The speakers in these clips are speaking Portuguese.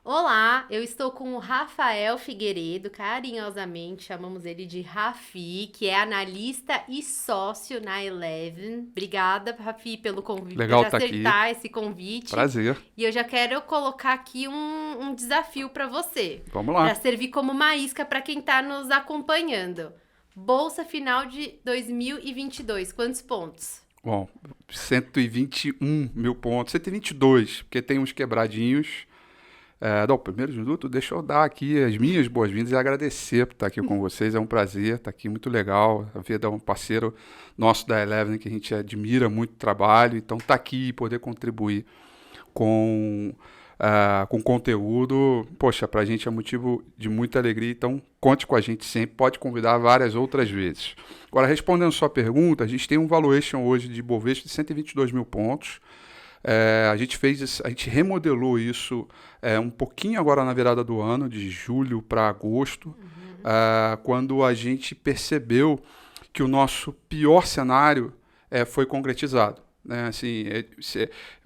Olá, eu estou com o Rafael Figueiredo, carinhosamente chamamos ele de Rafi, que é analista e sócio na Eleven. Obrigada, Rafi, pelo convite, por Legal estar aqui. aceitar esse convite. Prazer. E eu já quero colocar aqui um desafio para você, Vamos para lá. servir como uma isca para quem está nos acompanhando. Bolsa final de 2022, quantos pontos? Bom, 121 mil pontos. 122, porque tem uns quebradinhos. Não, primeiro de tudo, deixa eu dar aqui as minhas boas-vindas e agradecer por estar aqui com vocês. É um prazer estar aqui, muito legal. A Vida é um parceiro nosso da Eleven, que a gente admira muito o trabalho. Então, estar aqui e poder contribuir com conteúdo, poxa, para a gente é motivo de muita alegria, então conte com a gente sempre, pode convidar várias outras vezes. Agora, respondendo sua pergunta, a gente tem um valuation hoje de Bovespa de 122 mil pontos. A gente remodelou isso um pouquinho agora na virada do ano, de julho para agosto, quando a gente percebeu que o nosso pior cenário foi concretizado. Né? Assim,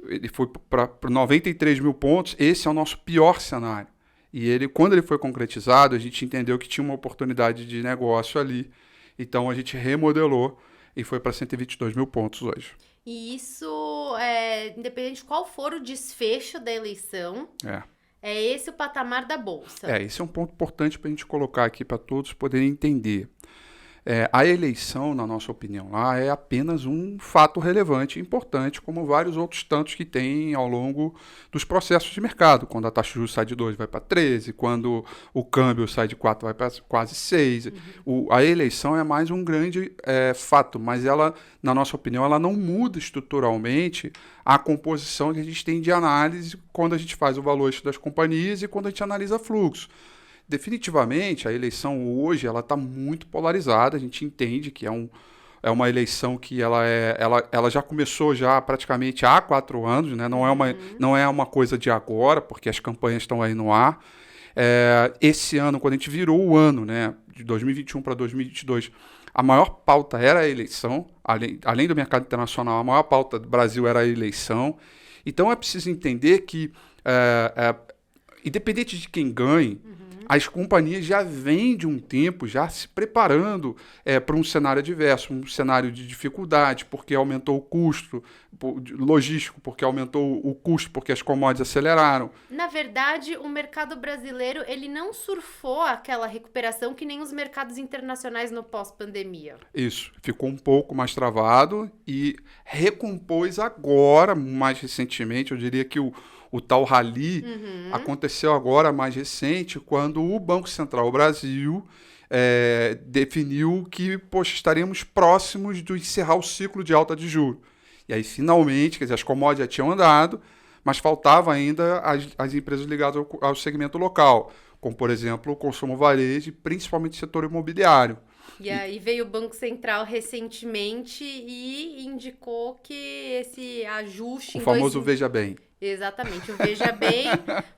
ele foi para 93 mil pontos, esse é o nosso pior cenário. E quando ele foi concretizado, a gente entendeu que tinha uma oportunidade de negócio ali. Então a gente remodelou e foi para 122 mil pontos hoje. E isso, independente de qual for o desfecho da eleição, É. é esse o patamar da Bolsa. Esse é um ponto importante para a gente colocar aqui para todos poderem entender. A eleição, na nossa opinião, lá é apenas um fato relevante e importante, como vários outros tantos que tem ao longo dos processos de mercado. Quando a taxa de juros sai de 2, vai para 13, quando o câmbio sai de 4, vai para quase 6. A eleição é mais um grande fato, mas ela, na nossa opinião, ela não muda estruturalmente a composição que a gente tem de análise quando a gente faz o valuation das companhias e quando a gente analisa fluxo. Definitivamente, a eleição hoje ela está muito polarizada. A gente entende que é uma eleição que ela já começou já praticamente há 4 anos, né? Não é uma coisa de agora, porque as campanhas estão aí no ar. Esse ano, quando a gente virou o ano, né, de 2021 para 2022, a maior pauta era a eleição. Além do mercado internacional, a maior pauta do Brasil era a eleição. Então é preciso entender que, independente de quem ganhe, as companhias já vêm de um tempo já se preparando para um cenário adverso, um cenário de dificuldade, porque aumentou o custo logístico, porque aumentou o custo, porque as commodities aceleraram. Na verdade, o mercado brasileiro ele não surfou aquela recuperação que nem os mercados internacionais no pós-pandemia. Isso, ficou um pouco mais travado e recompôs agora, mais recentemente. Eu diria que o tal rally aconteceu agora, mais recente, quando o Banco Central do Brasil definiu que estaremos próximos de encerrar o ciclo de alta de juros. E aí, finalmente, quer dizer, as commodities já tinham andado, mas faltava ainda as empresas ligadas ao segmento local, como, por exemplo, o consumo varejo e principalmente o setor imobiliário. E aí veio o Banco Central recentemente e indicou que esse ajuste O famoso veja bem. Exatamente, o veja bem,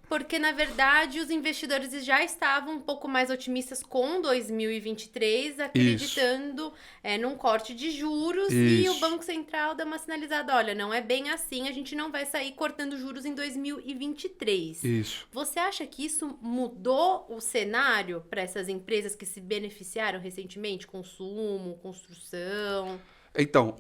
porque na verdade os investidores já estavam um pouco mais otimistas com 2023, acreditando num corte de juros. Isso. E o Banco Central dá uma sinalizada, olha, não é bem assim, a gente não vai sair cortando juros em 2023. Isso. Você acha que isso mudou o cenário para essas empresas que se beneficiaram recentemente? Consumo, construção? Então,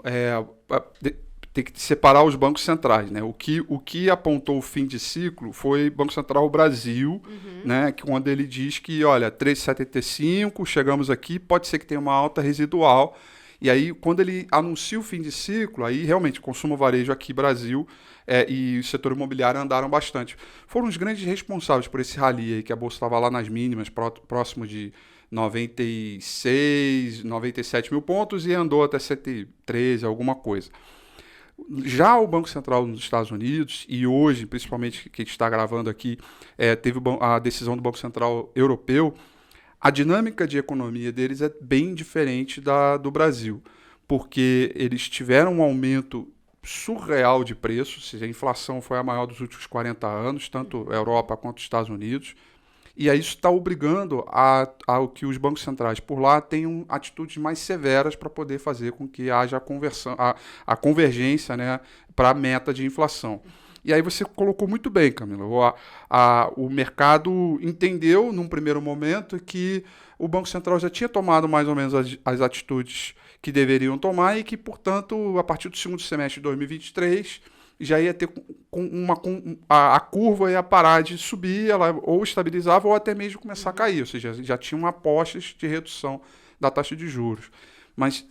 tem que separar os bancos centrais, né? O que apontou o fim de ciclo foi o Banco Central Brasil, né? Quando ele diz que, olha, 3,75, chegamos aqui, pode ser que tenha uma alta residual. E aí, quando ele anuncia o fim de ciclo, aí realmente consumo varejo aqui Brasil e o setor imobiliário andaram bastante. Foram os grandes responsáveis por esse rally aí, que a bolsa estava lá nas mínimas, próximo de 96, 97 mil pontos e andou até 113, alguma coisa. Já o Banco Central nos Estados Unidos, e hoje, principalmente que a gente está gravando aqui, teve a decisão do Banco Central Europeu, a dinâmica de economia deles é bem diferente do Brasil, porque eles tiveram um aumento surreal de preços, ou seja, a inflação foi a maior dos últimos 40 anos, tanto a Europa quanto os Estados Unidos, e aí isso está obrigando ao que os bancos centrais por lá tenham atitudes mais severas para poder fazer com que haja a convergência, né, para a meta de inflação. E aí você colocou muito bem, Camila. O mercado entendeu, num primeiro momento, que o Banco Central já tinha tomado mais ou menos as atitudes que deveriam tomar e que, portanto, a partir do segundo semestre de 2023, já ia ter a curva ia parar de subir, ela ou estabilizava ou até mesmo começar a cair. Ou seja, já tinham apostas de redução da taxa de juros. Mas,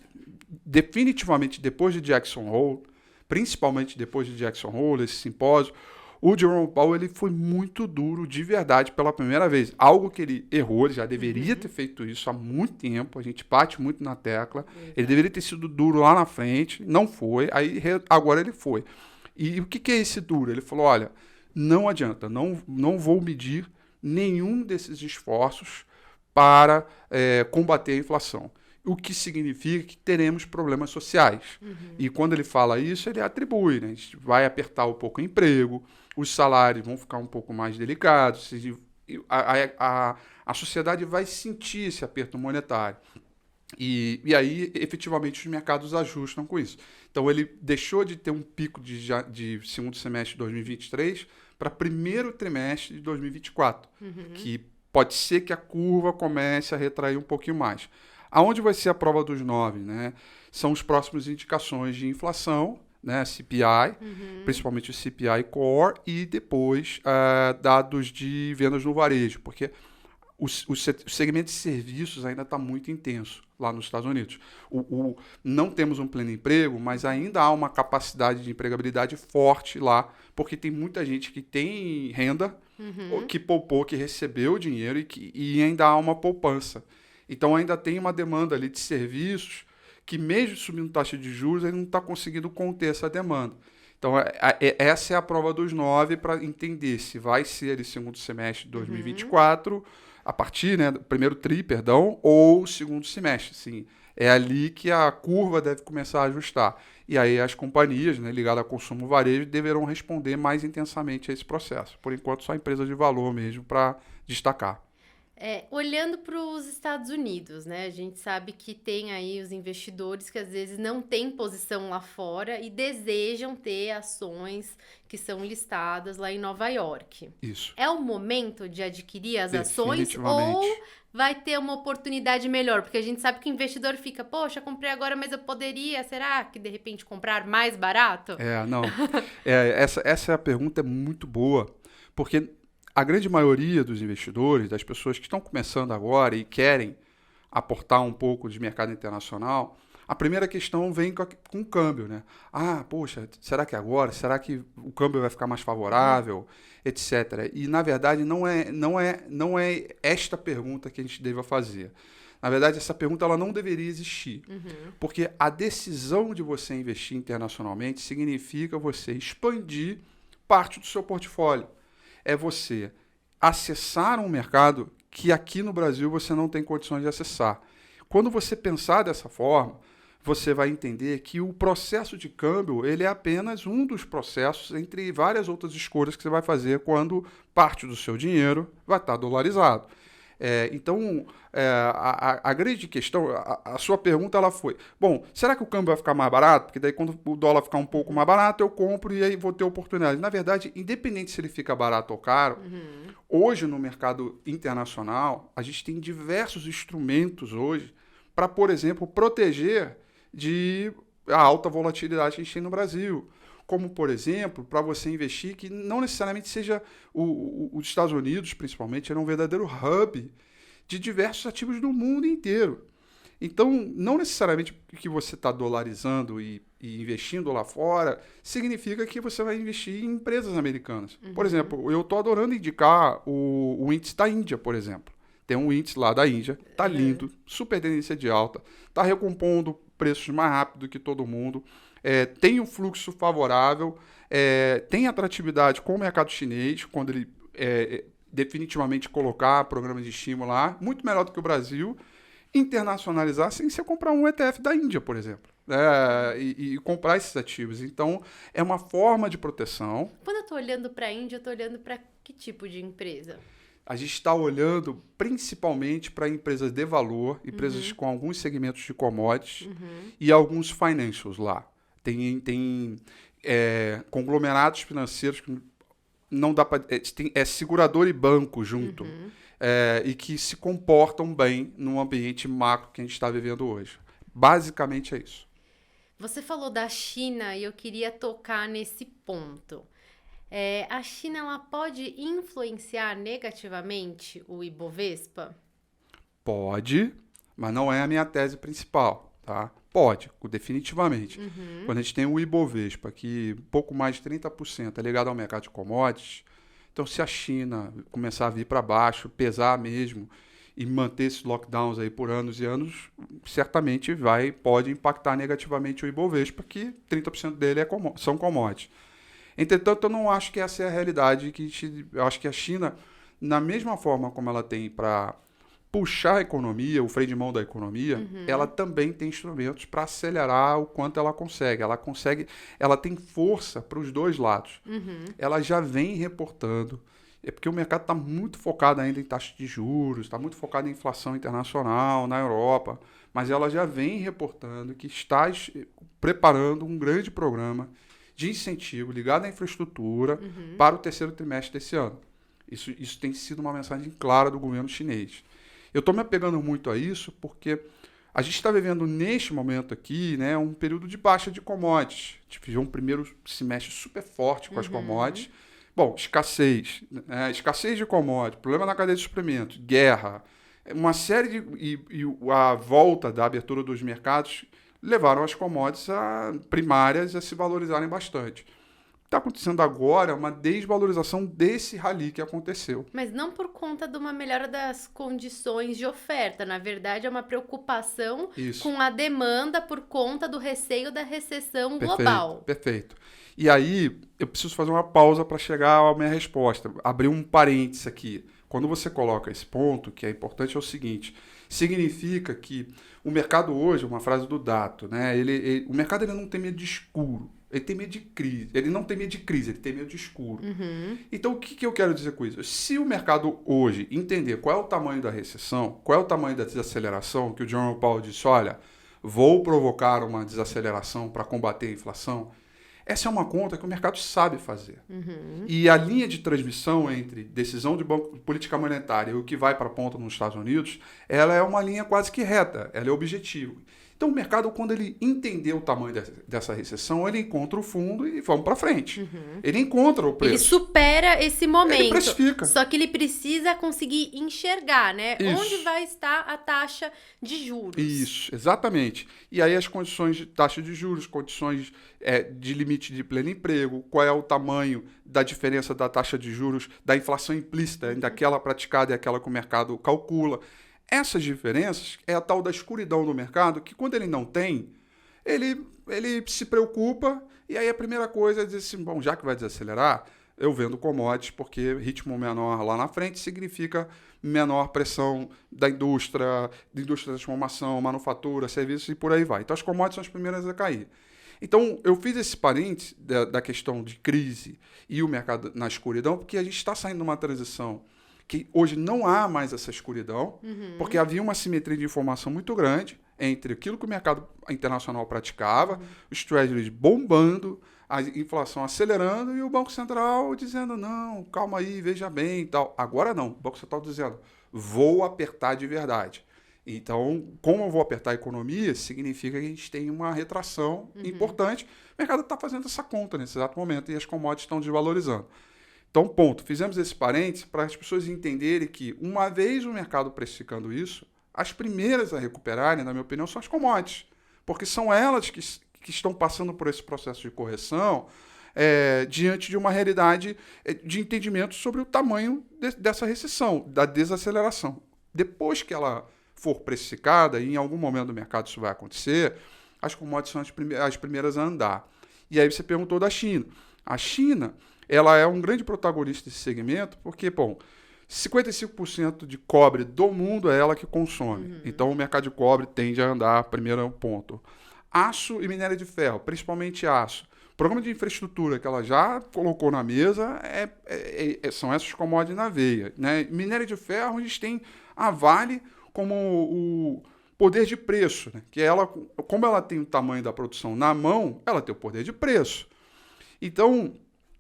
definitivamente, depois de Jackson Hole, principalmente depois de Jackson Hole, esse simpósio, o Jerome Powell ele foi muito duro de verdade pela primeira vez. Algo que ele errou, ele já deveria ter feito isso há muito tempo, a gente bate muito na tecla. Ele deveria ter sido duro lá na frente, não foi, agora ele foi. E o que é esse duro? Ele falou, olha, não adianta, não vou medir nenhum desses esforços para combater a inflação. O que significa que teremos problemas sociais. E quando ele fala isso, ele atribui, né? A gente vai apertar um pouco o emprego, os salários vão ficar um pouco mais delicados, a sociedade vai sentir esse aperto monetário. E aí, efetivamente, os mercados ajustam com isso. Então, ele deixou de ter um pico de segundo semestre de 2023 para primeiro trimestre de 2024, que pode ser que a curva comece a retrair um pouquinho mais. Aonde vai ser a prova dos 9? Né? São as próximas indicações de inflação, né? CPI, principalmente o CPI Core, e depois dados de vendas no varejo, porque o segmento de serviços ainda está muito intenso lá nos Estados Unidos. Não temos um pleno emprego, mas ainda há uma capacidade de empregabilidade forte lá, porque tem muita gente que tem renda, que poupou, que recebeu dinheiro e ainda há uma poupança. Então ainda tem uma demanda ali de serviços que, mesmo subindo taxa de juros, ele não está conseguindo conter essa demanda. Então, essa é a prova dos 9 para entender se vai ser o segundo semestre de 2024, a partir, né, do primeiro tri, ou segundo semestre. Sim, é ali que a curva deve começar a ajustar. E aí as companhias, né, ligadas ao consumo varejo deverão responder mais intensamente a esse processo. Por enquanto, só empresas de valor mesmo para destacar. Olhando para os Estados Unidos, né? A gente sabe que tem aí os investidores que às vezes não têm posição lá fora e desejam ter ações que são listadas lá em Nova York. Isso. É o momento de adquirir as ações ou vai ter uma oportunidade melhor? Porque a gente sabe que o investidor fica, poxa, comprei agora, mas eu poderia, será que de repente comprar mais barato? Não. Essa pergunta é muito boa, porque a grande maioria dos investidores, das pessoas que estão começando agora e querem aportar um pouco de mercado internacional, a primeira questão vem com o câmbio, né? Poxa, será que agora? Será que o câmbio vai ficar mais favorável? Etc. E, na verdade, não é esta pergunta que a gente deva fazer. Na verdade, essa pergunta ela não deveria existir. Porque a decisão de você investir internacionalmente significa você expandir parte do seu portfólio. É você acessar um mercado que aqui no Brasil você não tem condições de acessar. Quando você pensar dessa forma, você vai entender que o processo de câmbio ele é apenas um dos processos entre várias outras escolhas que você vai fazer quando parte do seu dinheiro vai estar dolarizado. Então, a grande questão, a sua pergunta ela foi, bom, será que o câmbio vai ficar mais barato? Porque daí quando o dólar ficar um pouco mais barato, eu compro e aí vou ter oportunidade. Na verdade, independente se ele fica barato ou caro, hoje no mercado internacional, a gente tem diversos instrumentos hoje para, por exemplo, proteger de a alta volatilidade que a gente tem no Brasil. Como, por exemplo, para você investir, que não necessariamente seja os Estados Unidos, principalmente, era um verdadeiro hub de diversos ativos do mundo inteiro. Então, não necessariamente que você está dolarizando e investindo lá fora, significa que você vai investir em empresas americanas. Por exemplo, eu estou adorando indicar o índice da Índia, por exemplo. Tem um índice lá da Índia, tá lindo, super tendência de alta, tá recompondo preços mais rápido que todo mundo, tem um fluxo favorável, tem atratividade com o mercado chinês, quando ele definitivamente colocar programas de estímulo lá, muito melhor do que o Brasil, internacionalizar sem você comprar um ETF da Índia, por exemplo, e comprar esses ativos. Então, é uma forma de proteção. Quando eu estou olhando para a Índia, eu estou olhando para que tipo de empresa? A gente está olhando principalmente para empresas de valor, empresas com alguns segmentos de commodities e alguns financials lá. conglomerados financeiros que não dá para... É segurador e banco junto. E que se comportam bem no ambiente macro que a gente está vivendo hoje. Basicamente é isso. Você falou da China e eu queria tocar nesse ponto. A China ela pode influenciar negativamente o Ibovespa? Pode, mas não é a minha tese principal, tá? Pode, definitivamente. Quando a gente tem o Ibovespa, que pouco mais de 30% é ligado ao mercado de commodities, então se a China começar a vir para baixo, pesar mesmo, e manter esses lockdowns aí por anos e anos, certamente pode impactar negativamente o Ibovespa, que 30% dele são commodities. Entretanto, eu não acho que essa é a realidade. Eu acho que a China, na mesma forma como ela tem para puxar a economia, o freio de mão da economia, ela também tem instrumentos para acelerar o quanto ela consegue. Ela tem força para os dois lados. Ela já vem reportando. É porque o mercado está muito focado ainda em taxa de juros, está muito focado em inflação internacional, na Europa, mas ela já vem reportando que está preparando um grande programa de incentivo ligado à infraestrutura para o terceiro trimestre desse ano. Isso tem sido uma mensagem clara do governo chinês. Eu estou me apegando muito a isso porque a gente está vivendo neste momento aqui, né, um período de baixa de commodities. A gente viveu um primeiro semestre super forte com as commodities. Bom, escassez de commodities, problema na cadeia de suprimentos, guerra, uma série de... E a volta da abertura dos mercados levaram as commodities primárias a se valorizarem bastante. Está acontecendo agora uma desvalorização desse rally que aconteceu. Mas não por conta de uma melhora das condições de oferta. Na verdade, é uma preocupação com a demanda por conta do receio da recessão global. Perfeito. E aí, eu preciso fazer uma pausa para chegar à minha resposta. Abrir um parênteses aqui. Quando você coloca esse ponto, que é importante, é o seguinte: significa que o mercado hoje, uma frase do Dato, né? O mercado ele não tem medo de escuro. Ele tem medo de crise. Ele não tem medo de crise, ele tem medo de escuro. Então, o que eu quero dizer com isso? Se o mercado hoje entender qual é o tamanho da recessão, qual é o tamanho da desaceleração, que o Jerome Powell disse, olha, vou provocar uma desaceleração para combater a inflação, essa é uma conta que o mercado sabe fazer. E a linha de transmissão entre decisão de política monetária e o que vai para a ponta nos Estados Unidos, ela é uma linha quase que reta, ela é objetivo. Então, o mercado, quando ele entender o tamanho dessa recessão, ele encontra o fundo e vamos para frente. Ele encontra o preço. Ele supera esse momento. Ele precifica. Só que ele precisa conseguir enxergar, né? Isso. Onde vai estar a taxa de juros. Isso, exatamente. E aí as condições de taxa de juros, condições de limite de pleno emprego, qual é o tamanho da diferença da taxa de juros, da inflação implícita, daquela praticada e aquela que o mercado calcula. Essas diferenças é a tal da escuridão do mercado, que quando ele não tem, ele se preocupa, e aí a primeira coisa é dizer assim, bom, já que vai desacelerar, eu vendo commodities, porque ritmo menor lá na frente significa menor pressão da indústria de transformação, manufatura, serviços e por aí vai. Então as commodities são as primeiras a cair. Então eu fiz esse parênteses da questão de crise e o mercado na escuridão, porque a gente está saindo de uma transição que hoje não há mais essa escuridão, porque havia uma simetria de informação muito grande entre aquilo que o mercado internacional praticava, os treasuries bombando, a inflação acelerando e o Banco Central dizendo, não, calma aí, veja bem e tal. Agora não, o Banco Central dizendo, vou apertar de verdade. Então, como eu vou apertar a economia, significa que a gente tem uma retração importante. O mercado está fazendo essa conta nesse exato momento e as commodities estão desvalorizando. Então, ponto. Fizemos esse parênteses para as pessoas entenderem que, uma vez o mercado precificando isso, as primeiras a recuperarem, na minha opinião, são as commodities. Porque são elas que estão passando por esse processo de correção diante de uma realidade de entendimento sobre o tamanho dessa recessão, da desaceleração. Depois que ela for precificada, e em algum momento do mercado isso vai acontecer, as commodities são as primeiras a andar. E aí você perguntou da China. A China, ela é um grande protagonista desse segmento, porque, bom, 55% de cobre do mundo é ela que consome. Então, o mercado de cobre tende a andar, primeiro ponto. Aço e minério de ferro, principalmente aço. O programa de infraestrutura que ela já colocou na mesa são essas commodities na veia. Né? Minério de ferro, a gente tem a Vale como o poder de preço, né? Que ela, como ela tem o tamanho da produção na mão, ela tem o poder de preço. Então,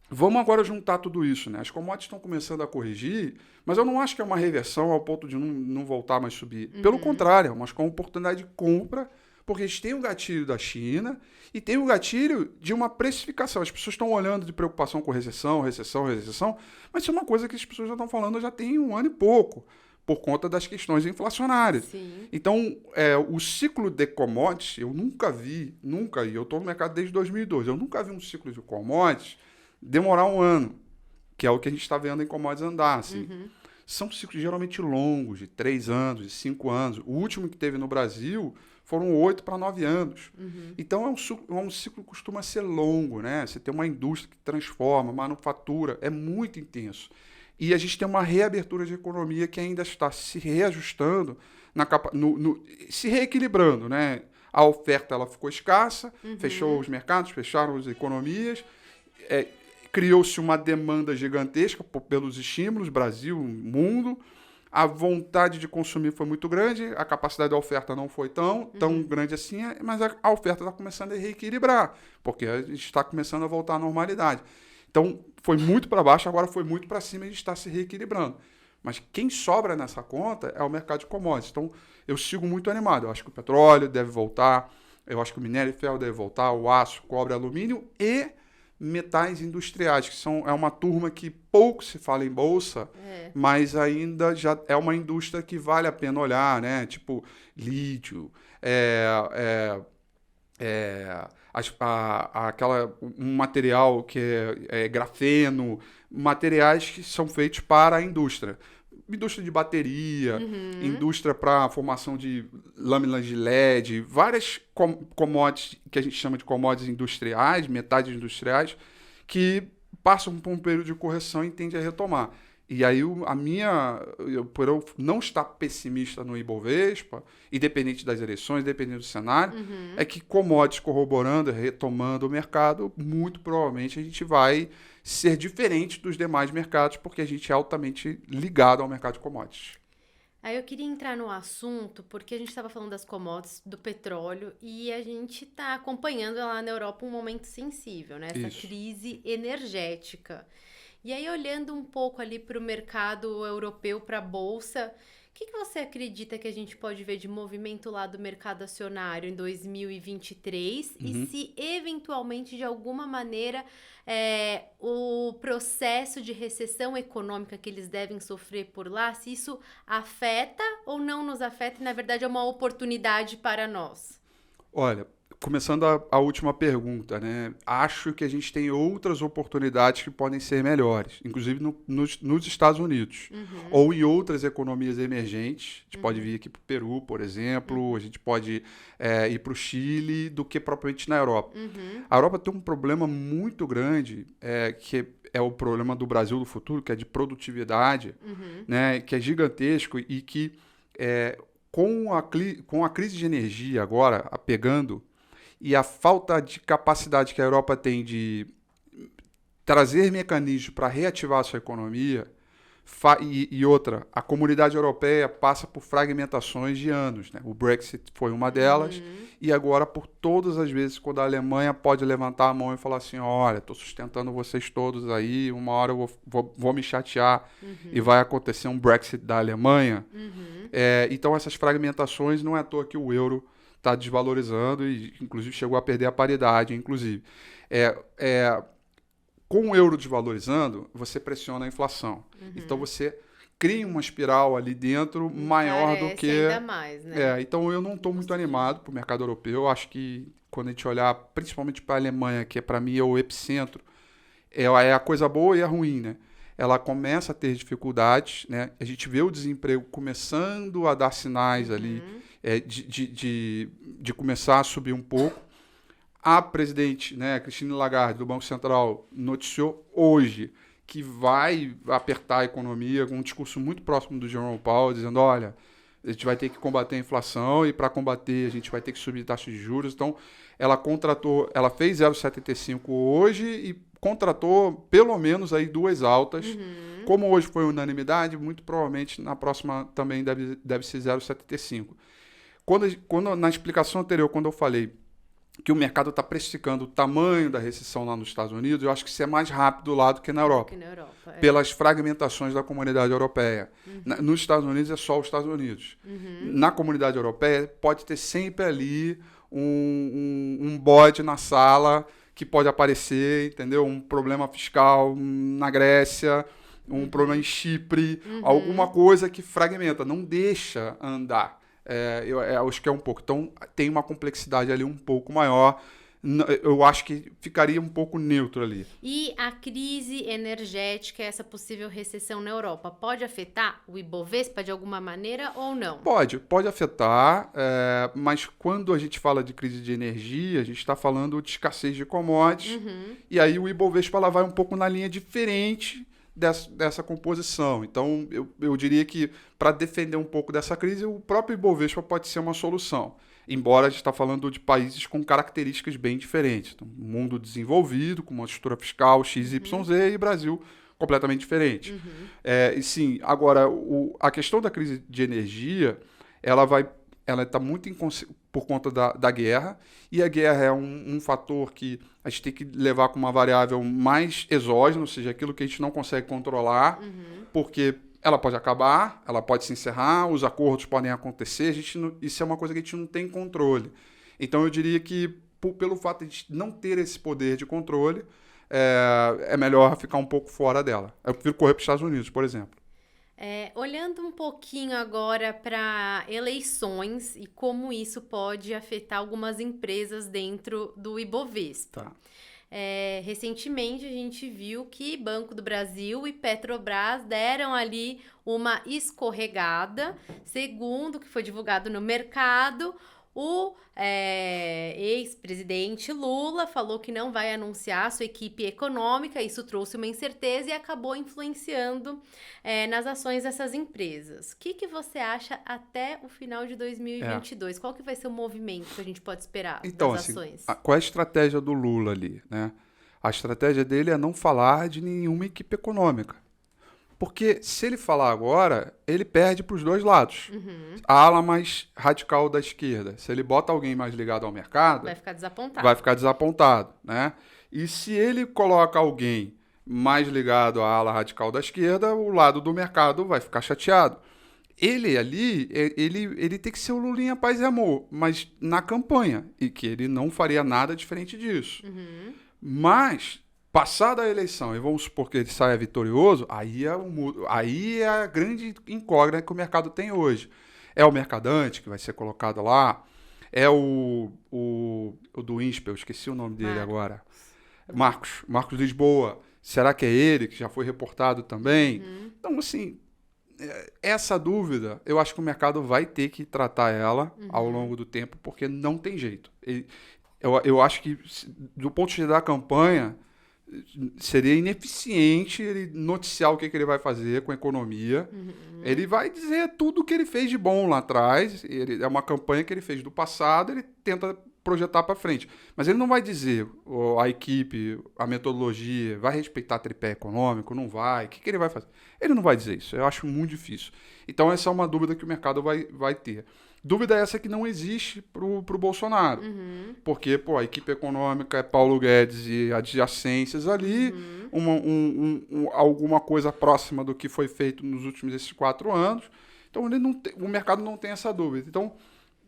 vamos agora juntar tudo isso, né? As commodities estão começando a corrigir, mas eu não acho que é uma reversão ao ponto de não voltar mais subir. Pelo contrário, é uma oportunidade de compra, porque a gente tem o gatilho da China e tem o gatilho de uma precificação. As pessoas estão olhando de preocupação com recessão, mas isso é uma coisa que as pessoas já estão falando já tem 1 ano e pouco, por conta das questões inflacionárias. Sim. Então, o ciclo de commodities, eu e eu estou no mercado desde 2012, eu nunca vi um ciclo de commodities demorar 1 ano, que é o que a gente está vendo em commodities andar. Assim. São ciclos geralmente longos, de 3 anos, de 5 anos. O último que teve no Brasil foram 8 para 9 anos. Então, um ciclo que costuma ser longo, né? Você tem uma indústria que transforma, manufatura, é muito intenso. E a gente tem uma reabertura de economia que ainda está se reajustando, se reequilibrando, né? A oferta ela ficou escassa, fechou os mercados, fecharam as economias, criou-se uma demanda gigantesca pelos estímulos, Brasil, mundo. A vontade de consumir foi muito grande, a capacidade da oferta não foi tão grande assim, mas a oferta está começando a reequilibrar, porque a gente está começando a voltar à normalidade. Então, foi muito para baixo, agora foi muito para cima e a gente está se reequilibrando. Mas quem sobra nessa conta é o mercado de commodities. Então, eu sigo muito animado. Eu acho que o petróleo deve voltar, eu acho que o minério de ferro deve voltar, o aço, cobre, alumínio e metais industriais, que é uma turma que pouco se fala em bolsa, mas ainda já é uma indústria que vale a pena olhar, né? Tipo lítio, um material que é grafeno, materiais que são feitos para a indústria. Indústria de bateria, indústria para formação de lâminas de LED, várias commodities que a gente chama de commodities industriais, metais industriais, que passam por um período de correção e tendem a retomar. E aí por eu não estar pessimista no Ibovespa, independente das eleições, independente do cenário, é que commodities corroborando, retomando o mercado, muito provavelmente a gente vai ser diferente dos demais mercados, porque a gente é altamente ligado ao mercado de commodities. Aí eu queria entrar no assunto, porque a gente estava falando das commodities, do petróleo, e a gente está acompanhando lá na Europa um momento sensível, né? Essa crise energética. E aí, olhando um pouco ali para o mercado europeu, para a Bolsa, o que você acredita que a gente pode ver de movimento lá do mercado acionário em 2023? E se, eventualmente, de alguma maneira, o processo de recessão econômica que eles devem sofrer por lá, se isso afeta ou não nos afeta e, na verdade, é uma oportunidade para nós? Olha, começando a última pergunta, né? Acho que a gente tem outras oportunidades que podem ser melhores, inclusive nos Estados Unidos, ou em outras economias emergentes. A gente pode vir aqui para o Peru, por exemplo, a gente pode ir para o Chile, do que propriamente na Europa. A Europa tem um problema muito grande, que é o problema do Brasil do futuro, que é de produtividade, né? Que é gigantesco e que, com a crise de energia agora, pegando, e a falta de capacidade que a Europa tem de trazer mecanismos para reativar a sua economia, e outra, a comunidade europeia passa por fragmentações de anos, né? O Brexit foi uma delas, e agora por todas as vezes, quando a Alemanha pode levantar a mão e falar assim, olha, estou sustentando vocês todos aí, uma hora eu vou me chatear e vai acontecer um Brexit da Alemanha. Então essas fragmentações, não é à toa que o euro está desvalorizando e, inclusive, chegou a perder a paridade, inclusive. Com o euro desvalorizando, você pressiona a inflação. Então, você cria uma espiral ali dentro maior do que... ainda mais, né? Então, eu não estou muito animado para o mercado europeu. Acho que, quando a gente olhar, principalmente para a Alemanha, que para mim é o epicentro, é a coisa boa e a ruim, né? Ela começa a ter dificuldades, né? A gente vê o desemprego começando a dar sinais ali, de começar a subir um pouco. A presidente, né, Christine Lagarde, do Banco Central, noticiou hoje que vai apertar a economia com um discurso muito próximo do Jerome Powell, dizendo, olha, a gente vai ter que combater a inflação e para combater a gente vai ter que subir taxa de juros. Então, ela fez 0,75 hoje e contratou pelo menos aí 2 altas. Como hoje foi unanimidade, muito provavelmente na próxima também deve ser 0,75. Quando na explicação anterior, quando eu falei que o mercado está precificando o tamanho da recessão lá nos Estados Unidos, eu acho que isso é mais rápido lá do que na Europa. Aqui na Europa, Pelas fragmentações da comunidade europeia. Uhum. Nos Estados Unidos é só os Estados Unidos. Uhum. Na comunidade europeia pode ter sempre ali um bode na sala que pode aparecer, entendeu? Um problema fiscal na Grécia, um problema em Chipre, alguma Uhum. coisa que fragmenta, não deixa andar. Eu acho que é um pouco. Então, tem uma complexidade ali um pouco maior. Eu acho que ficaria um pouco neutro ali. E a crise energética, essa possível recessão na Europa, pode afetar o Ibovespa de alguma maneira ou não? Pode afetar, mas quando a gente fala de crise de energia, a gente está falando de escassez de commodities, Uhum. e aí o Ibovespa ela vai um pouco na linha diferente dessa composição. Então, eu diria que para defender um pouco dessa crise, o próprio Ibovespa pode ser uma solução. Embora a gente está falando de países com características bem diferentes. Então, mundo desenvolvido, com uma estrutura fiscal XYZ, e Brasil completamente diferente. E sim, agora, a questão da crise de energia, ela está muito por conta da guerra, e a guerra é um fator que a gente tem que levar com uma variável mais exógena, ou seja, aquilo que a gente não consegue controlar, porque ela pode acabar, ela pode se encerrar, os acordos podem acontecer, isso é uma coisa que a gente não tem controle. Então eu diria que, pelo fato de a gente não ter esse poder de controle, é melhor ficar um pouco fora dela. Eu prefiro correr para os Estados Unidos, por exemplo. Olhando um pouquinho agora para eleições e como isso pode afetar algumas empresas dentro do Ibovespa. Tá. Recentemente a gente viu que Banco do Brasil e Petrobras deram ali uma escorregada, segundo o que foi divulgado no mercado. O ex-presidente Lula falou que não vai anunciar sua equipe econômica, isso trouxe uma incerteza e acabou influenciando nas ações dessas empresas. O que você acha até o final de 2022? Qual que vai ser o movimento que a gente pode esperar Então, das assim, ações? qual é a estratégia do Lula ali, né? A estratégia dele é não falar de nenhuma equipe econômica. Porque se ele falar agora, ele perde para os dois lados. A ala mais radical da esquerda, se ele bota alguém mais ligado ao mercado, Vai ficar desapontado. vai ficar desapontado, né? E se ele coloca alguém mais ligado à ala radical da esquerda, o lado do mercado vai ficar chateado. Ele ali, ele tem que ser o Lulinha Paz e Amor, mas na campanha, e que ele não faria nada diferente disso. Mas, passada a eleição, e vamos supor que ele saia vitorioso, aí é a grande incógnita que o mercado tem hoje. É o mercadante que vai ser colocado lá, é o do INSPE, eu esqueci o nome dele agora. Marcos Lisboa. Será que é ele, que já foi reportado também? Então, assim, essa dúvida, eu acho que o mercado vai ter que tratar ela ao longo do tempo, porque não tem jeito. Eu acho que, do ponto de vista da campanha, seria ineficiente ele noticiar o que ele vai fazer com a economia. Ele vai dizer tudo o que ele fez de bom lá atrás. É uma campanha que ele fez do passado, ele tenta projetar para frente. Mas ele não vai dizer a equipe, a metodologia, vai respeitar tripé econômico, não vai, o que ele vai fazer? Ele não vai dizer isso, eu acho muito difícil. Então essa é uma dúvida que o mercado vai ter. Dúvida essa que não existe pro Bolsonaro. Porque, a equipe econômica é Paulo Guedes e adjacências ali, alguma coisa próxima do que foi feito nos últimos esses 4 anos. Então, o mercado não tem essa dúvida. Então,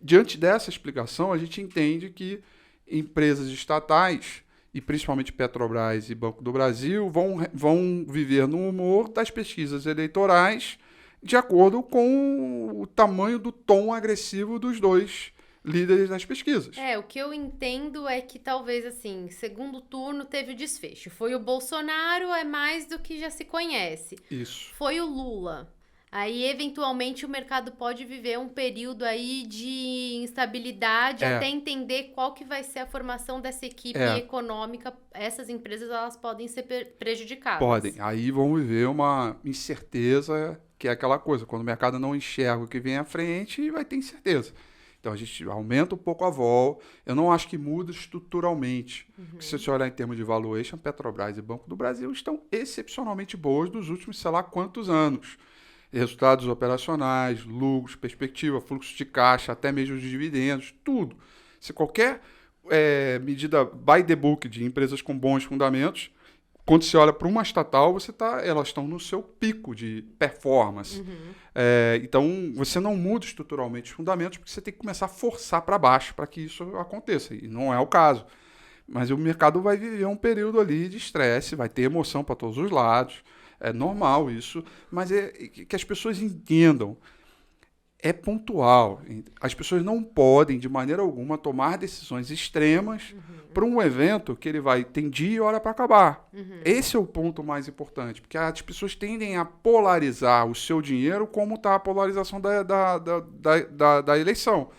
diante dessa explicação, a gente entende que empresas estatais, e principalmente Petrobras e Banco do Brasil, vão viver no humor das pesquisas eleitorais de acordo com o tamanho do tom agressivo dos dois líderes nas pesquisas. O que eu entendo é que talvez, assim, segundo turno teve o desfecho. Foi o Bolsonaro, é mais do que já se conhece. Isso. Foi o Lula. Aí, eventualmente, o mercado pode viver um período aí de instabilidade até entender qual que vai ser a formação dessa equipe econômica. Essas empresas, elas podem ser prejudicadas. Podem. Aí vão viver uma incerteza, que é aquela coisa. Quando o mercado não enxerga o que vem à frente, vai ter incerteza. Então, a gente aumenta um pouco a vol. Eu não acho que muda estruturalmente. Porque se você olhar em termos de valuation, Petrobras e Banco do Brasil estão excepcionalmente boas dos últimos, sei lá, quantos anos. Resultados operacionais, lucros, perspectiva, fluxo de caixa, até mesmo os dividendos, tudo. Se qualquer medida by the book de empresas com bons fundamentos. Quando você olha para uma estatal, elas estão no seu pico de performance. Então, você não muda estruturalmente os fundamentos, porque você tem que começar a forçar para baixo para que isso aconteça. E não é o caso. Mas o mercado vai viver um período ali de estresse, vai ter emoção para todos os lados. É normal isso, mas é que as pessoas entendam. É pontual. As pessoas não podem, de maneira alguma, tomar decisões extremas para um evento que ele tem dia e hora para acabar. Esse é o ponto mais importante, porque as pessoas tendem a polarizar o seu dinheiro como está a polarização da eleição.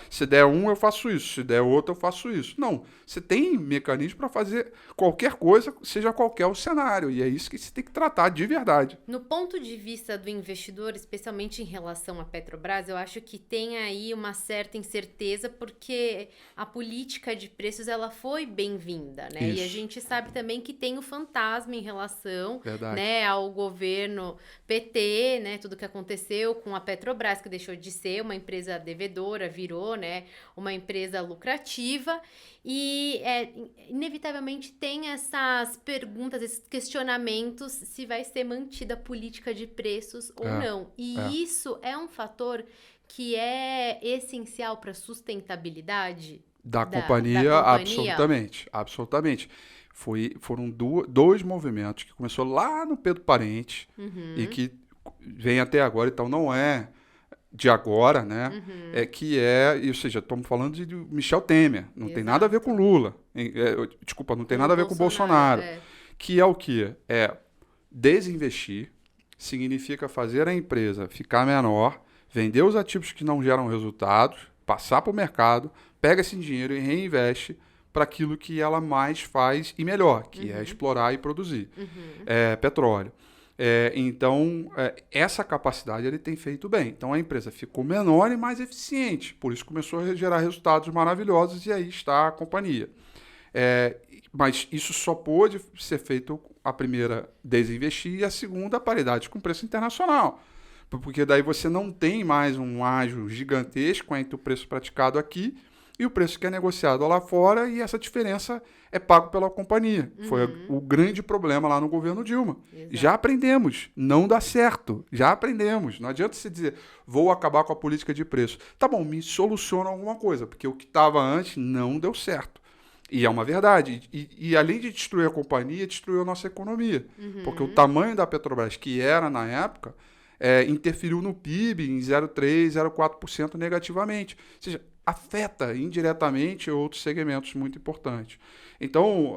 Se der um, eu faço isso. Se der outro, eu faço isso. Não. Você tem mecanismo para fazer qualquer coisa, seja qualquer o cenário. E é isso que você tem que tratar de verdade. No ponto de vista do investidor, especialmente em relação à Petrobras, eu acho que tem aí uma certa incerteza, porque a política de preços ela foi bem-vinda, né? Isso. E a gente sabe também que tem o fantasma em relação, Verdade. né, ao governo PT, né? Tudo que aconteceu com a Petrobras, que deixou de ser uma empresa devedora, virou, né, uma empresa lucrativa, e inevitavelmente tem essas perguntas, esses questionamentos se vai ser mantida a política de preços ou não. E isso é um fator que é essencial para a sustentabilidade da companhia, absolutamente. Foram dois movimentos que começou lá no Pedro Parente e que vem até agora, então não é de agora, né? Ou seja, estamos falando de Michel Temer, não tem nada a ver com Lula, desculpa, não tem nada a ver com Bolsonaro, que é o quê? Desinvestir, significa fazer a empresa ficar menor, vender os ativos que não geram resultados, passar para o mercado, pega esse dinheiro e reinveste para aquilo que ela mais faz e melhor, que é explorar e produzir petróleo. Então, essa capacidade ele tem feito bem. Então, a empresa ficou menor e mais eficiente. Por isso, começou a gerar resultados maravilhosos e aí está a companhia. Mas isso só pôde ser feito, a primeira, desinvestir, e a segunda, a paridade com o preço internacional. Porque daí você não tem mais um ágio gigantesco entre o preço praticado aqui e o preço que é negociado lá fora, e essa diferença é pago pela companhia. Foi o grande problema lá no governo Dilma. Exato. Já aprendemos, não dá certo, já aprendemos. Não adianta você dizer, vou acabar com a política de preço. Tá bom, me soluciona alguma coisa, porque o que estava antes não deu certo. E é uma verdade. E além de destruir a companhia, destruiu a nossa economia. Porque o tamanho da Petrobras, que era na época, interferiu no PIB em 0,3%, 0,4% negativamente. Ou seja, afeta indiretamente outros segmentos muito importantes. Então,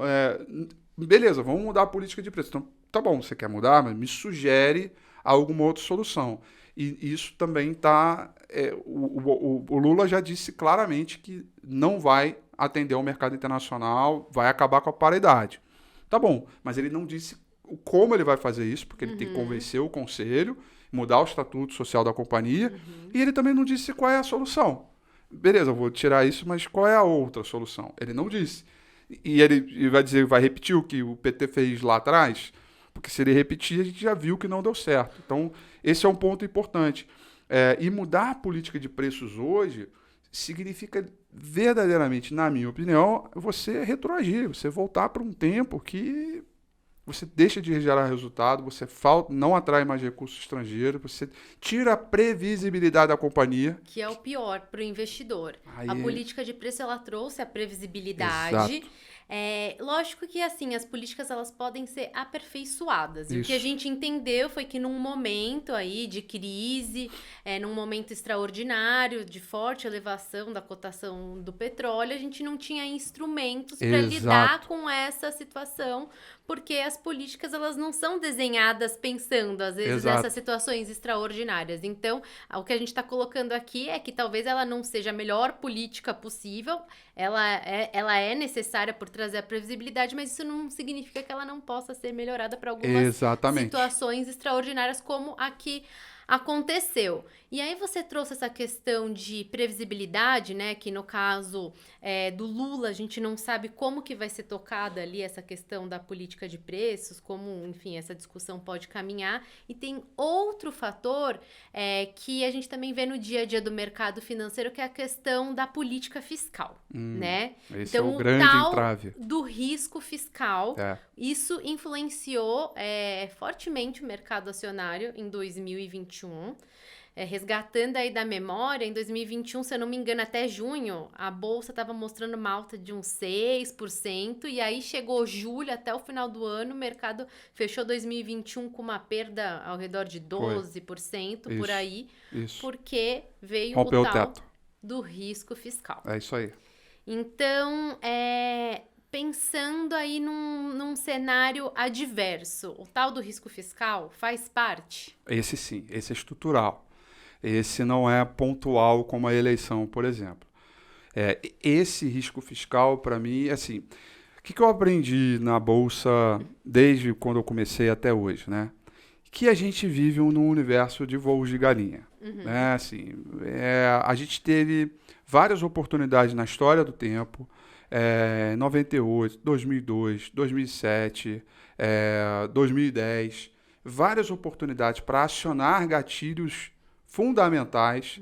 beleza, vamos mudar a política de preço. Então, tá bom, você quer mudar, mas me sugere alguma outra solução. E isso também está... o Lula já disse claramente que não vai atender ao mercado internacional, vai acabar com a paridade. Tá bom, mas ele não disse como ele vai fazer isso, porque ele tem que convencer o conselho, mudar o estatuto social da companhia, e ele também não disse qual é a solução. Beleza, eu vou tirar isso, mas qual é a outra solução? Ele não disse. E ele vai dizer, vai repetir o que o PT fez lá atrás? Porque se ele repetir, a gente já viu que não deu certo. Então, esse é um ponto importante. E mudar a política de preços hoje significa verdadeiramente, na minha opinião, você retroagir, você voltar para um tempo que você deixa de gerar resultado, você não atrai mais recursos estrangeiros, você tira a previsibilidade da companhia. Que é o pior para o investidor. A política de preço, ela trouxe a previsibilidade. Exato. Lógico que, assim, as políticas, elas podem ser aperfeiçoadas. E o que a gente entendeu foi que num momento aí de crise, num momento extraordinário, de forte elevação da cotação do petróleo, a gente não tinha instrumentos para lidar com essa situação, porque as políticas, elas não são desenhadas pensando, às vezes, nessas situações extraordinárias. Então, o que a gente está colocando aqui é que talvez ela não seja a melhor política possível, ela é necessária por trazer a previsibilidade, mas isso não significa que ela não possa ser melhorada para algumas situações extraordinárias como a que aconteceu. E aí você trouxe essa questão de previsibilidade, né? Que no caso do Lula, a gente não sabe como que vai ser tocada ali essa questão da política de preços, como, enfim, essa discussão pode caminhar. E tem outro fator que a gente também vê no dia a dia do mercado financeiro, que é a questão da política fiscal, né? Esse Então, é o grande entrave do risco fiscal, É. isso influenciou fortemente o mercado acionário em 2021. Resgatando aí da memória, em 2021, se eu não me engano, até junho, a Bolsa estava mostrando uma alta de uns 6%, e aí chegou julho, até o final do ano, o mercado fechou 2021 com uma perda ao redor de 12%, por aí, porque veio Rompeu o tal teto do risco fiscal. É isso aí. Então, pensando aí num cenário adverso, o tal do risco fiscal faz parte? Esse sim, esse é estrutural. Esse não é pontual como a eleição, por exemplo. Esse risco fiscal, para mim, assim, o que eu aprendi na Bolsa desde quando eu comecei até hoje, né? Que a gente vive num universo de voos de galinha. Né? Assim, a gente teve várias oportunidades na história do tempo, 98, 2002, 2007, 2010, várias oportunidades para acionar gatilhos fundamentais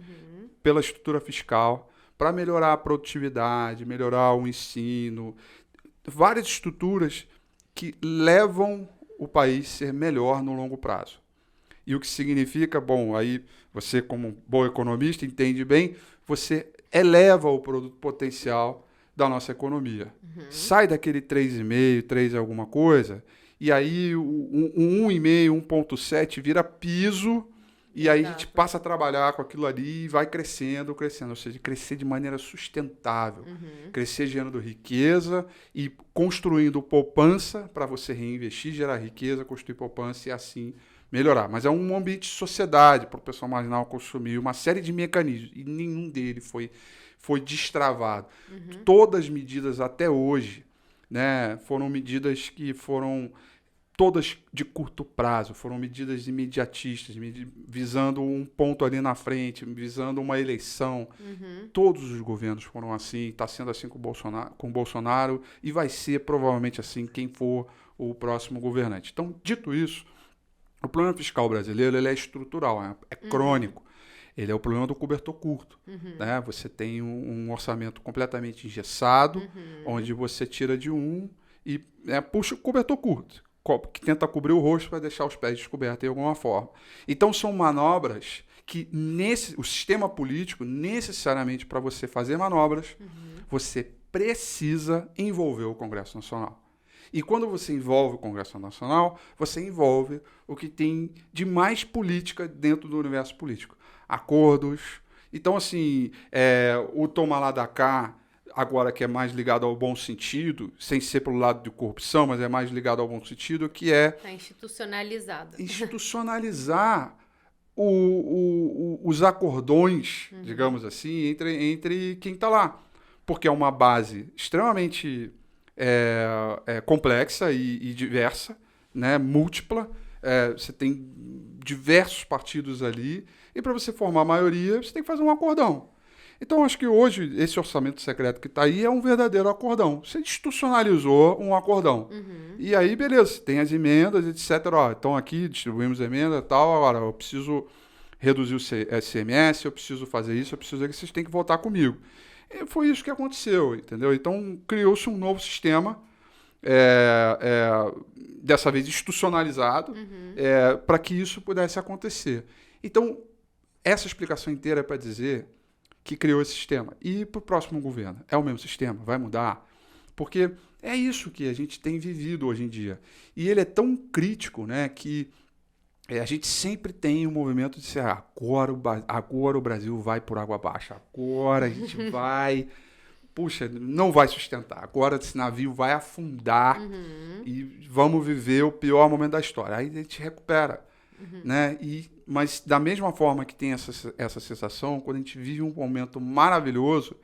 pela estrutura fiscal, para melhorar a produtividade, melhorar o ensino, várias estruturas que levam o país a ser melhor no longo prazo. E o que significa, bom, aí você como bom economista entende bem, você eleva o produto potencial da nossa economia. Sai daquele 3,5, 3 alguma coisa, e aí o 1,5, 1,7 vira piso. E aí a gente passa a trabalhar com aquilo ali e vai crescendo, ou seja, crescer de maneira sustentável, crescer gerando riqueza e construindo poupança para você reinvestir, gerar riqueza, construir poupança e assim melhorar. Mas é um ambiente de sociedade para o pessoal marginal consumir uma série de mecanismos e nenhum deles foi destravado. Todas as medidas até hoje, né, foram medidas que foram todas de curto prazo, foram medidas imediatistas, visando um ponto ali na frente, visando uma eleição. Todos os governos foram assim, está sendo assim com o Bolsonaro e vai ser provavelmente assim quem for o próximo governante. Então, dito isso, o problema fiscal brasileiro ele é estrutural, é crônico. Ele é o problema do cobertor curto. Né? Você tem um orçamento completamente engessado, onde você tira de um e puxa o cobertor curto, que tenta cobrir o rosto para deixar os pés descobertos de alguma forma. Então, são manobras que, o sistema político, necessariamente para você fazer manobras, você precisa envolver o Congresso Nacional. E quando você envolve o Congresso Nacional, você envolve o que tem de mais política dentro do universo político. Acordos. Então, assim, o toma lá da cá, agora que é mais ligado ao bom sentido, sem ser pelo lado de corrupção, mas é mais ligado ao bom sentido, que é... Está institucionalizado. Institucionalizar os acordões, digamos assim, entre quem está lá. Porque é uma base extremamente complexa e diversa, né, múltipla. Você tem diversos partidos ali, e para você formar a maioria, você tem que fazer um acordão. Então, acho que hoje, esse orçamento secreto que está aí é um verdadeiro acordão. Você institucionalizou um acordão. E aí, beleza, tem as emendas, etc. Então, aqui, distribuímos emendas e tal. Agora, eu preciso reduzir o ICMS, eu preciso fazer isso, eu preciso que vocês têm que votar comigo. E foi isso que aconteceu, entendeu? Então, criou-se um novo sistema, dessa vez institucionalizado, para que isso pudesse acontecer. Então, essa explicação inteira é para dizer que criou esse sistema. E para o próximo governo? É o mesmo sistema? Vai mudar? Porque é isso que a gente tem vivido hoje em dia. E ele é tão crítico, né, que a gente sempre tem um movimento de ser agora o Brasil vai por água abaixo. Agora a gente vai... Puxa, não vai sustentar. Agora esse navio vai afundar e vamos viver o pior momento da história. Aí a gente recupera. Né? Mas da mesma forma que tem essa sensação, quando a gente vive um momento maravilhoso,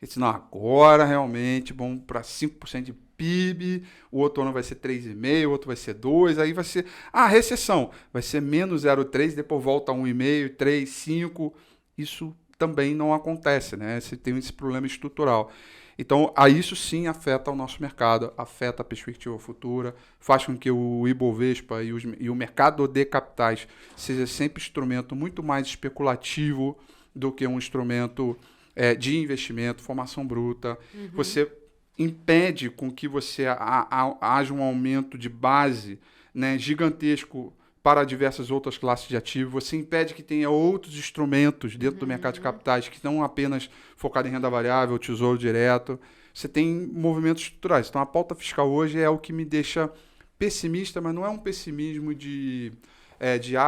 a gente diz, não, agora realmente vamos para 5% de PIB, o outro ano vai ser 3,5%, o outro vai ser 2%, aí vai ser... recessão, vai ser menos 0,3%, depois volta a 1,5%, 3%, 5%. Isso também não acontece, né? Você tem esse problema estrutural. Então, isso sim afeta o nosso mercado, afeta a perspectiva futura, faz com que o Ibovespa e o mercado de capitais seja sempre um instrumento muito mais especulativo do que um instrumento de investimento, formação bruta. Você impede com que haja um aumento de base, né, gigantesco para diversas outras classes de ativos. Você impede que tenha outros instrumentos dentro do mercado de capitais que não apenas focados em renda variável, tesouro direto. Você tem movimentos estruturais. Então, a pauta fiscal hoje é o que me deixa pessimista, mas não é um pessimismo de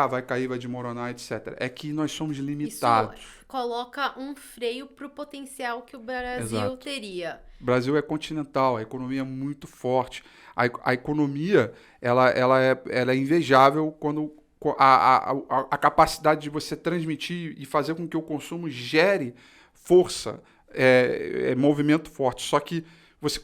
vai cair, vai desmoronar, etc. É que nós somos limitados. Isso coloca um freio para o potencial que o Brasil teria. O Brasil é continental, a economia é muito forte. A economia ela é invejável quando a capacidade de você transmitir e fazer com que o consumo gere força, movimento forte. Só que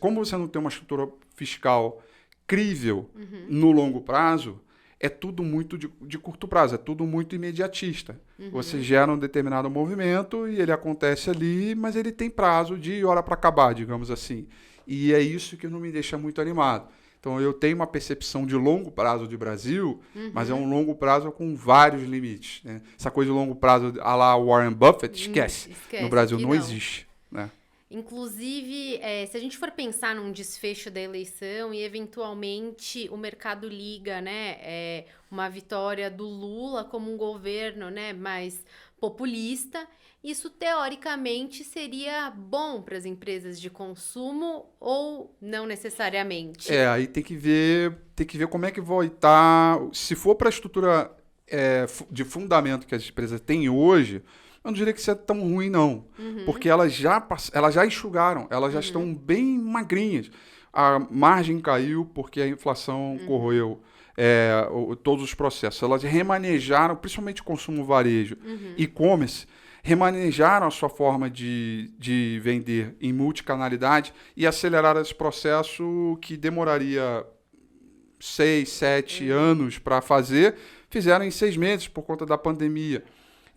como você não tem uma estrutura fiscal crível no longo prazo, é tudo muito de curto prazo, é tudo muito imediatista. Você gera um determinado movimento e ele acontece ali, mas ele tem prazo de hora para acabar, digamos assim. E é isso que não me deixa muito animado. Então, eu tenho uma percepção de longo prazo de Brasil, mas é um longo prazo com vários limites, né? Essa coisa de longo prazo, à la Warren Buffett, esquece. No Brasil não existe, né? Inclusive, se a gente for pensar num desfecho da eleição e, eventualmente, o mercado liga, né, uma vitória do Lula como um governo, né, mais populista, isso, teoricamente, seria bom para as empresas de consumo ou não necessariamente? Aí tem que ver como é que vai estar. Se for para a estrutura de fundamento que as empresas têm hoje, eu não diria que isso é tão ruim, não. Porque elas já enxugaram, elas já estão bem magrinhas. A margem caiu porque a inflação corroeu todos os processos. Elas remanejaram, principalmente consumo varejo, e-commerce, remanejaram a sua forma de vender em multicanalidade e aceleraram esse processo que demoraria 6, 7 anos para fazer, fizeram em 6 meses por conta da pandemia.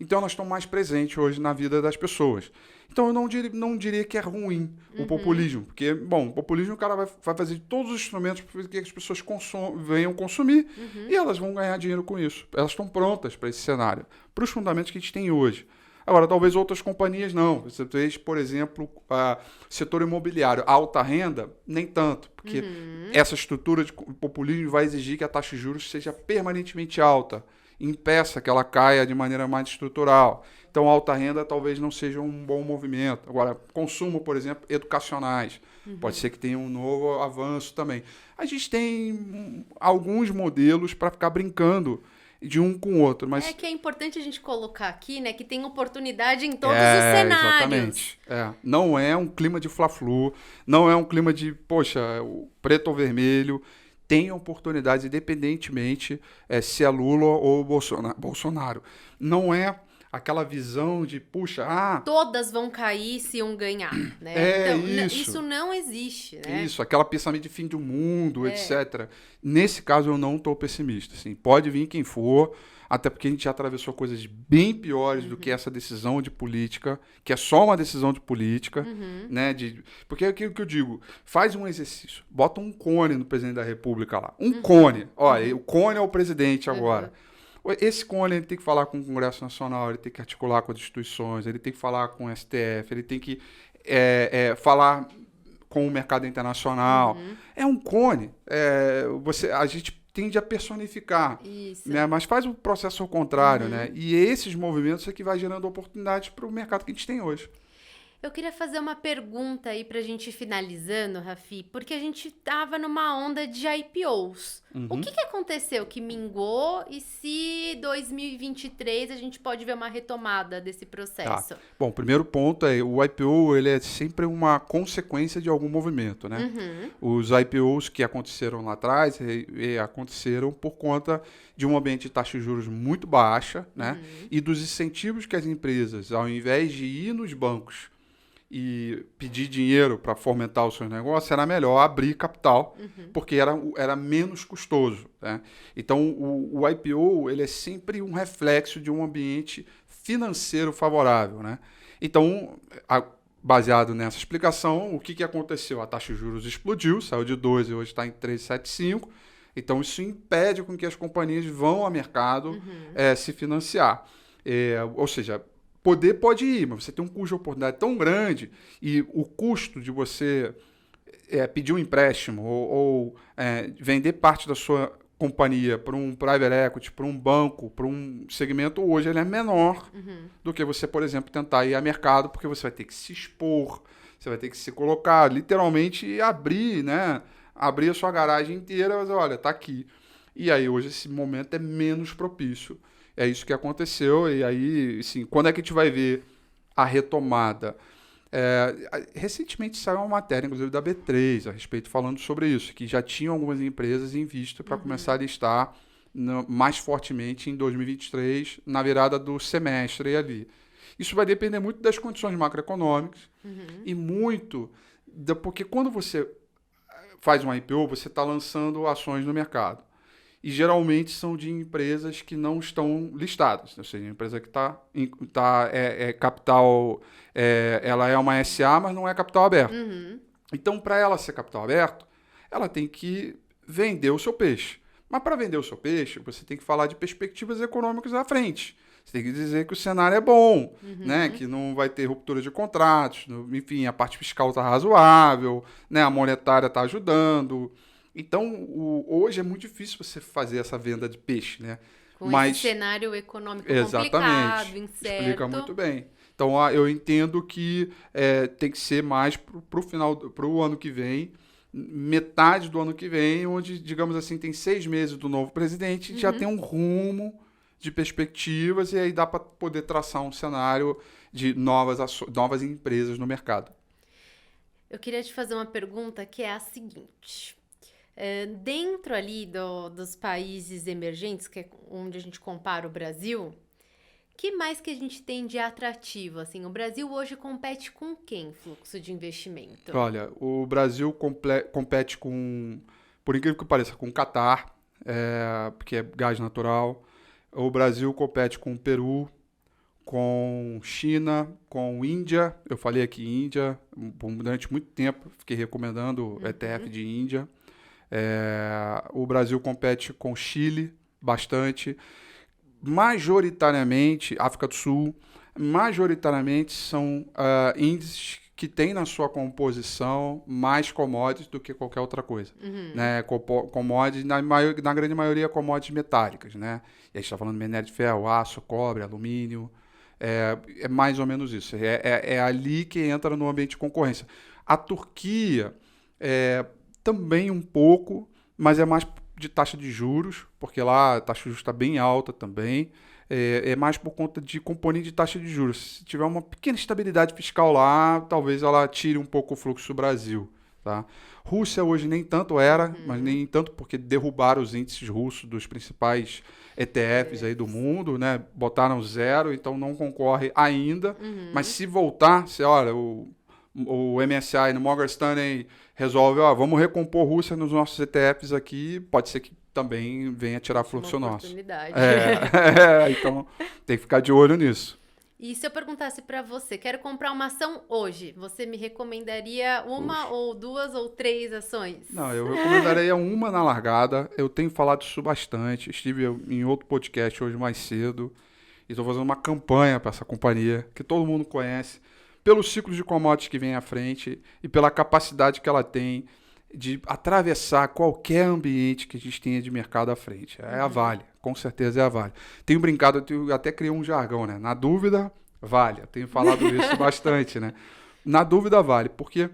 Então, elas estão mais presentes hoje na vida das pessoas. Então, eu não diria que é ruim o populismo, porque, o populismo o cara vai fazer todos os instrumentos para que as pessoas venham consumir e elas vão ganhar dinheiro com isso. Elas estão prontas para esse cenário, para os fundamentos que a gente tem hoje. Agora, talvez outras companhias não. Você fez, por exemplo, setor imobiliário, alta renda, nem tanto, porque essa estrutura de populismo vai exigir que a taxa de juros seja permanentemente alta, impeça que ela caia de maneira mais estrutural. Então, alta renda talvez não seja um bom movimento. Agora, consumo, por exemplo, educacionais, pode ser que tenha um novo avanço também. A gente tem alguns modelos para ficar brincando de um com o outro. Mas... É que é importante a gente colocar aqui, né, que tem oportunidade em todos os cenários. Exatamente. Não é um clima de fla-flu, não é um clima de, o preto ou vermelho. Tem oportunidades, independentemente se é Lula ou Bolsonaro. Não é aquela visão de, todas vão cair se um ganhar, né? Então, isso não existe, né? Isso, aquela pensamento de fim do mundo, etc. Nesse caso, eu não estou pessimista. Assim, pode vir quem for, até porque a gente já atravessou coisas bem piores do que essa decisão de política, que é só uma decisão de política, né? Porque é aquilo que eu digo, faz um exercício, bota um cone no presidente da República lá. Cone. Olha, o cone é o presidente agora. Esse cone ele tem que falar com o Congresso Nacional, ele tem que articular com as instituições, ele tem que falar com o STF, ele tem que falar com o mercado internacional. É um cone. A gente tende a personificar, né? Mas faz o processo ao contrário, né? E esses movimentos é que vai gerando oportunidades para o mercado que a gente tem hoje. Eu queria fazer uma pergunta aí pra gente ir finalizando, Rafi, porque a gente tava numa onda de IPOs. O que aconteceu que mingou e se 2023 a gente pode ver uma retomada desse processo? Bom, o primeiro ponto o IPO ele é sempre uma consequência de algum movimento, né? Os IPOs que aconteceram lá atrás aconteceram por conta de um ambiente de taxa de juros muito baixa, né? E dos incentivos que as empresas, ao invés de ir nos bancos e pedir dinheiro para fomentar o seu negócio, era melhor abrir capital, porque era menos custoso, né? Então, o IPO ele é sempre um reflexo de um ambiente financeiro favorável, né? Então, baseado nessa explicação, o que aconteceu? A taxa de juros explodiu, saiu de 2 e hoje está em 3,75. Então, isso impede com que as companhias vão ao mercado se financiar. Ou seja, poder pode ir, mas você tem um custo de oportunidade tão grande e o custo de você pedir um empréstimo ou vender parte da sua companhia para um private equity, para um banco, para um segmento, hoje ele é menor do que você, por exemplo, tentar ir a mercado, porque você vai ter que se expor, você vai ter que se colocar, literalmente abrir, né? Abrir a sua garagem inteira, mas olha, tá aqui. E aí hoje esse momento é menos propício. É isso que aconteceu, e aí, assim, quando é que a gente vai ver a retomada? Recentemente saiu uma matéria, inclusive, da B3, a respeito, falando sobre isso, que já tinham algumas empresas em vista para começar a listar mais fortemente em 2023, na virada do semestre ali. Isso vai depender muito das condições macroeconômicas e muito, porque quando você faz um IPO, você está lançando ações no mercado. E geralmente são de empresas que não estão listadas. Ou seja, a empresa que está capital, ela é uma SA, mas não é capital aberto. Então, para ela ser capital aberto, ela tem que vender o seu peixe. Mas para vender o seu peixe, você tem que falar de perspectivas econômicas à frente. Você tem que dizer que o cenário é bom, né? Que não vai ter ruptura de contratos, enfim, a parte fiscal está razoável, né? A monetária está ajudando. Então, hoje é muito difícil você fazer essa venda de peixe, né? Esse cenário econômico complicado, incerto. Explica muito bem. Então, eu entendo que tem que ser mais para o ano que vem, metade do ano que vem, onde, digamos assim, tem 6 meses do novo presidente, já tem um rumo de perspectivas e aí dá para poder traçar um cenário de novas empresas no mercado. Eu queria te fazer uma pergunta que é a seguinte. Dentro ali dos países emergentes, que é onde a gente compara o Brasil, que mais que a gente tem de atrativo? Assim, o Brasil hoje compete com quem, fluxo de investimento? Olha, o Brasil compete com, por incrível que pareça, com o Catar, porque é gás natural. O Brasil compete com o Peru, com China, com Índia. Eu falei aqui Índia, durante muito tempo fiquei recomendando o ETF de Índia. O Brasil compete com Chile bastante. Majoritariamente, África do Sul, majoritariamente são índices que têm na sua composição mais commodities do que qualquer outra coisa. Né? Commodities, na grande maioria, commodities metálicas. Né? E a gente está falando de minério de ferro, aço, cobre, alumínio. É mais ou menos isso. É ali que entra no ambiente de concorrência. A Turquia também um pouco, mas é mais de taxa de juros, porque lá a taxa de juros está bem alta também. É mais por conta de componente de taxa de juros. Se tiver uma pequena estabilidade fiscal lá, talvez ela tire um pouco o fluxo do Brasil. Tá? Rússia hoje nem tanto era, mas nem tanto porque derrubaram os índices russos dos principais ETFs aí do mundo, né? Botaram 0, então não concorre ainda. Mas se voltar, olha, o MSCI no Morgan Stanley resolve, vamos recompor Rússia nos nossos ETFs aqui, pode ser que também venha tirar fluxo nosso. Então tem que ficar de olho nisso. E se eu perguntasse para você, quero comprar uma ação hoje, você me recomendaria uma ou 2 ou 3 ações? Não, eu recomendaria uma na largada. Eu tenho falado isso bastante. Estive em outro podcast hoje mais cedo e estou fazendo uma campanha para essa companhia que todo mundo conhece, pelo ciclo de commodities que vem à frente e pela capacidade que ela tem de atravessar qualquer ambiente que a gente tenha de mercado à frente. É a Vale, com certeza é a Vale. Tenho brincado, eu até criei um jargão, né? Na dúvida, Vale. Eu tenho falado isso bastante, né? Na dúvida, Vale, porque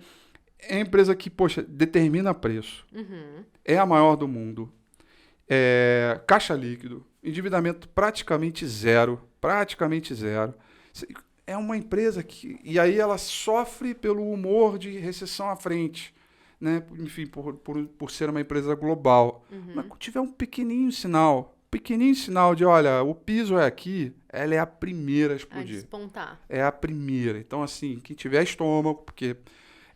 é a empresa que, poxa, determina preço, é a maior do mundo, caixa líquido, endividamento praticamente zero. É uma empresa que... E aí ela sofre pelo humor de recessão à frente. Né? Enfim, por ser uma empresa global. Mas quando tiver um pequenininho sinal pequenininho sinal de, olha, o piso é aqui, ela é a primeira a A explodir. despontar. É a primeira. Então, assim, quem tiver estômago, porque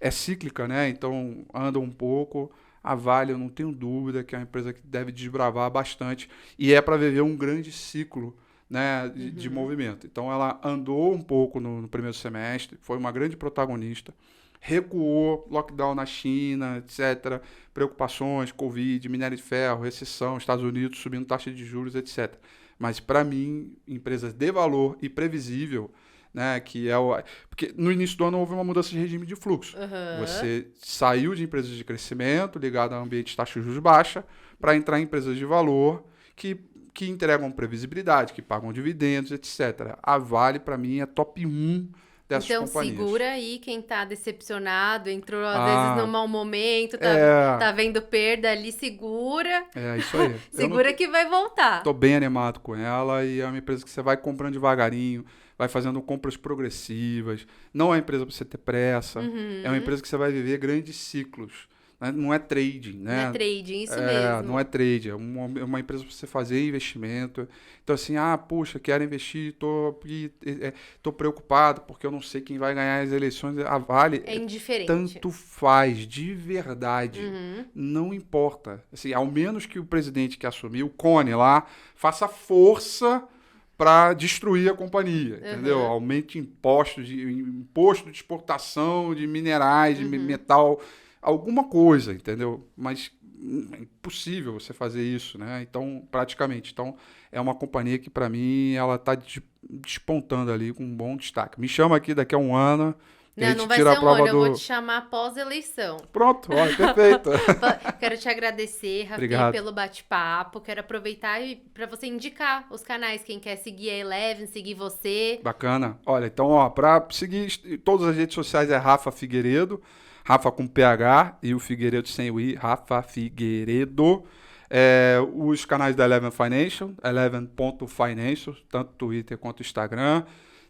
é cíclica, né? Então, anda um pouco. A Vale, eu não tenho dúvida que é uma empresa que deve desbravar bastante. E é para viver um grande ciclo, né, de movimento. Então, ela andou um pouco no primeiro semestre, foi uma grande protagonista. Recuou, lockdown na China, etc. Preocupações, Covid, minério de ferro, recessão, Estados Unidos subindo taxa de juros, etc. Mas, para mim, empresas de valor e previsível, né, que é o... Porque no início do ano houve uma mudança de regime de fluxo. Você saiu de empresas de crescimento, ligado a ambiente de taxa de juros baixa, para entrar em empresas de valor que entregam previsibilidade, que pagam dividendos, etc. A Vale, para mim, é top 1 dessas Então, companhias. segura aí quem tá decepcionado, entrou às vezes Ah, num mau momento, é, tá vendo perda ali, segura. é isso aí. Eu não Segura que vai voltar. tô bem animado com ela e é uma empresa que você vai comprando devagarinho, vai fazendo compras progressivas. Não é uma empresa para você ter pressa. É uma empresa que você vai viver grandes ciclos, né? Não é trading, Não é né? trading, isso Não é mesmo. trade, é uma empresa para você fazer investimento. Então, assim, puxa, quero investir, tô preocupado porque eu não sei quem vai ganhar as eleições. A Vale É indiferente. tanto faz, de verdade. Uhum. Não importa. Assim, ao menos que o presidente que assumiu, o Cone lá, faça força para destruir a companhia, entendeu? Uhum. Aumente imposto de exportação de minerais, de Uhum. metal, alguma coisa, entendeu? Mas é impossível você fazer isso, né? Então, praticamente. Então, é uma companhia que, para mim, ela está despontando ali com um bom destaque. Me chama aqui daqui a um ano e a Não, não gente vai tira a ser um ano, prova eu vou do... te chamar após eleição. Pronto, olha, perfeito. Quero te agradecer, Rafi, Obrigado. pelo bate-papo. Quero aproveitar para você indicar os canais, quem quer seguir a Eleven, seguir você. Bacana. Olha, então, ó, para seguir todas as redes sociais é Rafa Figueiredo, Rafa com PH e o Figueiredo sem o I, Rafa Figueiredo. Os canais da Eleven Financial, eleven.financial, tanto Twitter quanto Instagram.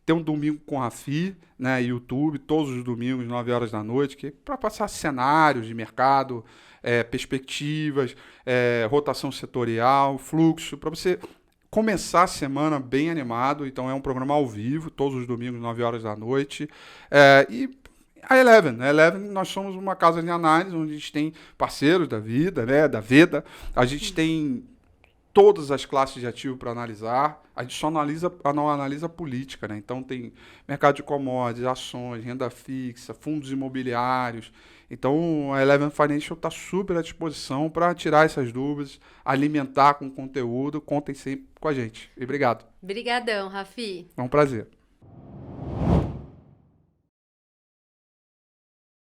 Tem um domingo com a Rafi, né, YouTube, todos os domingos, 9 horas da noite, que para passar cenários de mercado, perspectivas, rotação setorial, fluxo, para você começar a semana bem animado. Então é um programa ao vivo, todos os domingos, 9 horas da noite. E a Eleven, nós somos uma casa de análise onde a gente tem parceiros da vida, né, da Veda. A gente tem todas as classes de ativo para analisar. A gente só não analisa política, né? Então tem mercado de commodities, ações, renda fixa, fundos imobiliários. Então a Eleven Financial está super à disposição para tirar essas dúvidas, alimentar com conteúdo. Contem sempre com a gente. E obrigado. Brigadão, Rafi. É um prazer.